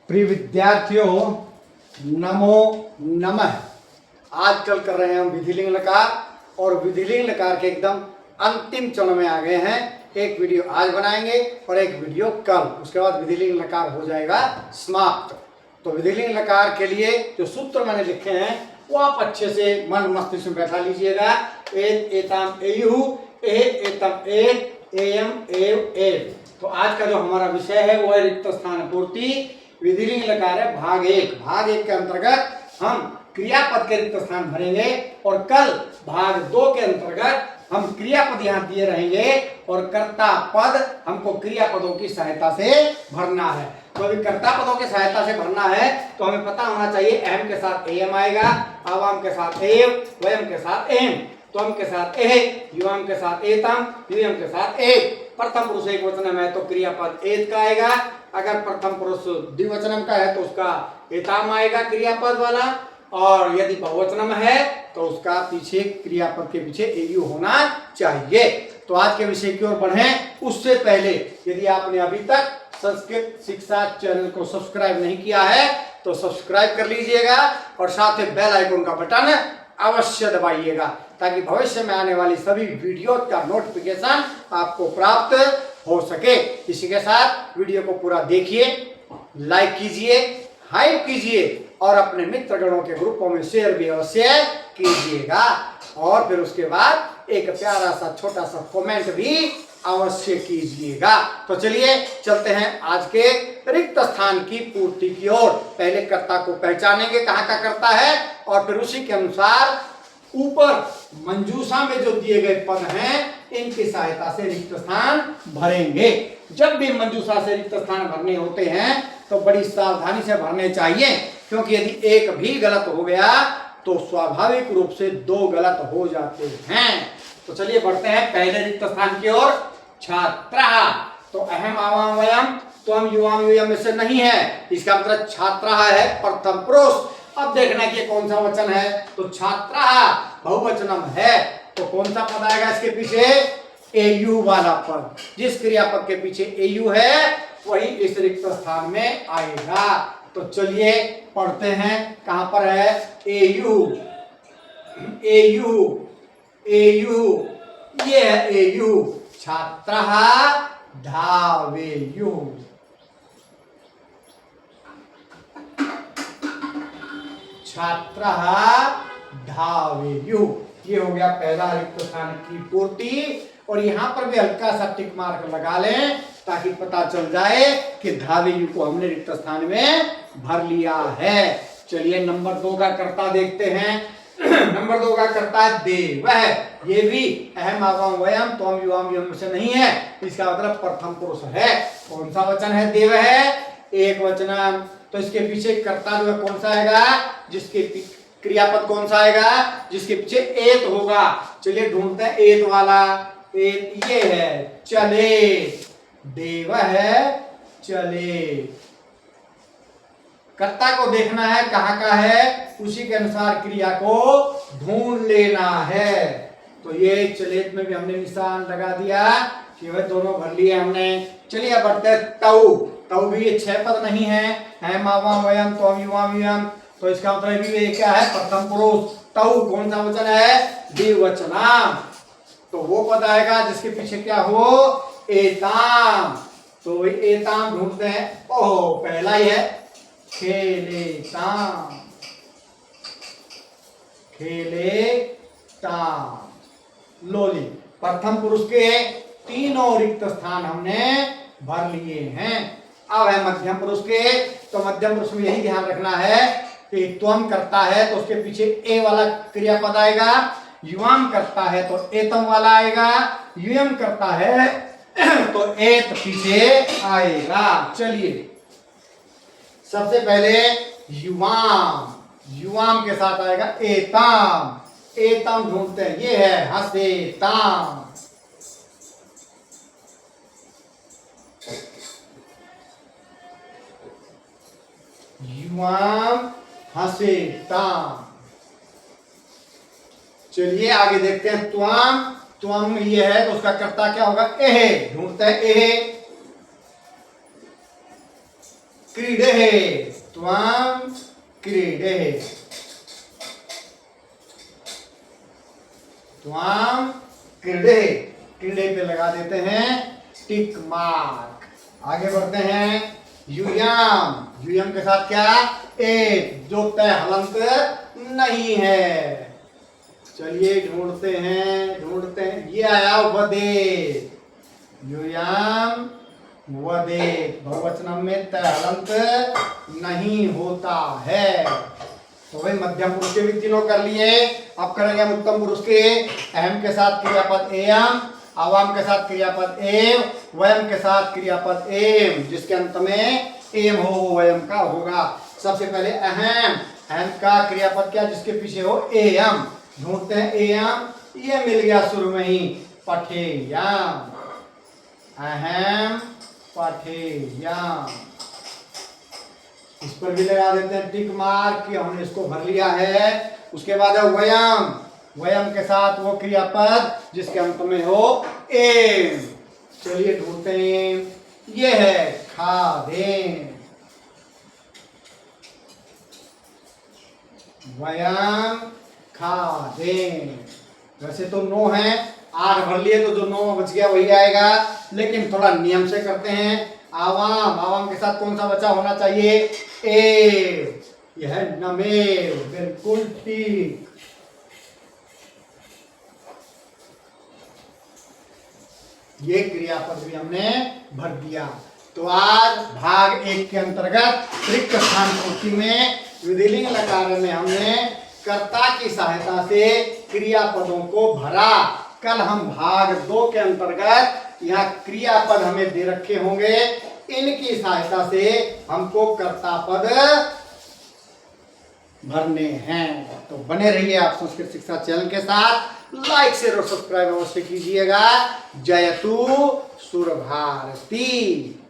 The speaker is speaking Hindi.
प्रिय विद्यार्थियों, नमो नमः। आजकल कर रहे हैं हम विधिलिंग लकार और विधिलिंग लकार के एकदम अंतिम चरण में आ गए हैं। एक वीडियो आज बनाएंगे और एक वीडियो कल, उसके बाद विधिलिंग लकार हो जाएगा समाप्त। तो विधिलिंग लकार के लिए जो सूत्र मैंने लिखे हैं वो आप अच्छे से मन मस्तिष्क में बैठा लीजिएगा। एत एताम एयु, ए एतम एत, एयम एव एव। तो आज का जो हमारा विषय है वो है रिक्त स्थान पूर्ति। विधिलिंग लकार है भाग एक के अंतर्गत हम क्रियापद के रिक्त स्थान भरेंगे और कल भाग 2 के अंतर्गत हम क्रियापद यहाँ दिए रहेंगे और कर्ता पद हमको क्रियापदों की सहायता से भरना है। तो अभी कर्ता पदों की सहायता से भरना है तो हमें पता होना चाहिए अहम के साथ एम आएगा, आवाम के साथ एव, वयम के साथ एम, त्वम के साथ एह, युवाम के साथ एतम, युयम के साथ एव। प्रथम पुरुष एक वचनम है तो क्रियापद एत का आएगा। अगर प्रथम पुरुष द्विवचनम का है तो उसका एताम आएगा क्रियापद वाला, और यदि बहुवचनम है तो उसका पीछे क्रियापद के पीछे एयु होना चाहिए। तो आज के विषय की ओर बढ़ें उससे पहले यदि आपने अभी तक संस्कृत शिक्षा चैनल को सब्सक्राइब नहीं किया है तो सब्सक्राइब कर लीजिएगा और साथ ही बेल आइकन का बटन अवश्य दबाइएगा ताकि भविष्य में आने वाली सभी वीडियो का नोटिफिकेशन आपको प्राप्त हो सके। इसी के साथ वीडियो को पूरा देखिए, लाइक कीजिए, हाइप कीजिए और अपने मित्रगणों के ग्रुपों में शेयर भी अवश्य कीजिएगा। और फिर उसके बाद एक प्यारा सा छोटा सा कमेंट भी अवश्य कीजिएगा। तो चलिए चलते हैं आज के रिक्त स्थान की पूर्ति की ओर। पहले कर्ता को पहचानेंगे कहाँ का कर्ता है और फिर उसी के अनुसार ऊपर मंजूषा में जो दिए गए पद हैं इनकी सहायता से रिक्त स्थान भरेंगे। जब भी मंजूषा से रिक्त स्थान भरने होते हैं तो बड़ी सावधानी से भरने चाहिए, क्योंकि यदि एक भी गलत हो गया तो स्वाभाविक रूप से 2 गलत हो जाते हैं। तो चलिए बढ़ते हैं पहले रिक्त स्थान की ओर। छात्रः, तो अहम आवाम वयम त्वम युवाम युयम में से नहीं है, इसका मतलब छात्रः है प्रथम पुरुष। अब देखना कि कौन सा वचन है, तो छात्रः बहुवचनम है तो कौन सा पद आएगा इसके पीछे, एयु वाला पद। जिस क्रियापद के पीछे एयु है वही इस रिक्त स्थान में आएगा। तो चलिए पढ़ते हैं कहां पर है, एयु एयु एयु, ये है एयु। छात्रः धावेयु, छात्रः धावेयु, ये हो गया पहला रिक्त स्थान की पूर्ति। और यहाँ पर भी हल्का सा टिक मार्क लगा लें ताकि पता चल जाए कि धावेयु को हमने रिक्त स्थान में भर लिया है। चलिए नंबर 2 का कर्ता देखते हैं। नंबर 2 का कर्ता है देव। ये भी अहम आवाम वयम त्वम युवाम युयम से नहीं है, इसका मतलब प्रथम पुरुष है। कौन सा वचन है, देव है, एक वचन। तो इसके पीछे कर्ता जो है कौन सा आएगा, जिसके क्रियापद कौन सा आएगा, जिसके पीछे एत होगा। चलिए ढूंढते हैं एत वाला। एत ये है चले, देव है चले। कर्ता को देखना है कहाँ का है, उसी के अनुसार क्रिया को ढूंढ लेना है। तो ये चलेत में भी हमने निशान लगा दिया कि वह दोनों भर लिए हमने। चलिए बढ़ते हैं तऊ। तऊ भी ये 6 पद नहीं है, अहम आवाम वयम त्वम युवाम युयम, तो इसका मतलब भी क्या है, प्रथम पुरुष। तऊ कौन सा वचन है, द्विवचनाम। तो वो पद आएगा जिसके पीछे क्या हो, एताम। तो एताम ढूंढते हैं, ओहो पहला ही है, खेलेताम, खेलेताम। लोली प्रथम पुरुष के तीनों रिक्त स्थान हमने भर लिए हैं। अब है मध्यम पुरुष के, तो मध्यम पुरुष में यही ध्यान रखना है कि त्वम करता है तो उसके पीछे ए वाला क्रियापद आएगा, युवाम करता है तो एतम वाला आएगा, युयम करता है तो एत पीछे आएगा। चलिए सबसे पहले युवाम, युवाम के साथ आएगा एताम, एतम ढूंढते हैं, ये है हसेताम। युवाम हसेताम। चलिए आगे देखते हैं त्वम। त्वम ये है तो उसका कर्ता क्या होगा, एह, ढूंढते हैं एह। क्रीडे, त्वं क्रीडे, त्वं क्रीडे। क्रीडे पे लगा देते हैं टिक मार्क। आगे बढ़ते हैं यूयम। यूयम के साथ क्या, एक, जो तय हलंत नहीं है। चलिए ढूंढते हैं, ये आया वदे। यूयम वदे, बहुवचन में तय हलंत नहीं होता है। तो भाई मध्यम पुरुष के भी तीनों कर लिए। अब करेंगे हम उत्तम पुरुष के। अहम के साथ क्रियापद एयम, आवाम के साथ क्रियापद एव, वयम के साथ क्रियापद एम, जिसके अंत में एम हो वो वयम का होगा। सबसे पहले अहम, अहम का क्रियापद क्या जिसके पीछे हो, एयम। ढूंढते हैं एयम, ये मिल गया शुरू में ही, पठेयम। अहम पठेयम, इस पर भी लगा देते हैं टिक मार्क कि हमने इसको भर लिया है। उसके बाद है वयम। वयम के साथ वो क्रियापद जिसके अंत में हो एम। चलिए ढूंढते हैं, ये है खादेम। वयम खादेम। वैसे तो 9 है, 8 भर लिए तो जो 9 बच गया वही आएगा, लेकिन थोड़ा नियम से करते हैं। आवाम, आवाम के साथ कौन सा बचा होना चाहिए, ए। यह है नमेव, बिल्कुल ठीक। ये क्रियापद भी हमने भर दिया। तो आज भाग 1 के अंतर्गत रिक्त स्थान पूर्ति में विधिलिंग लकार में हमने कर्ता की सहायता से क्रियापदों को भरा। कल हम भाग 2 के अंतर्गत यहाँ क्रियापद हमें दे रखे होंगे, इनकी सहायता से हमको कर्तापद भरने हैं। तो बने रहिए आप संस्कृत शिक्षा चैनल के साथ। लाइक शेयर और सब्सक्राइब अवश्य कीजिएगा। जयतु सुर भारती।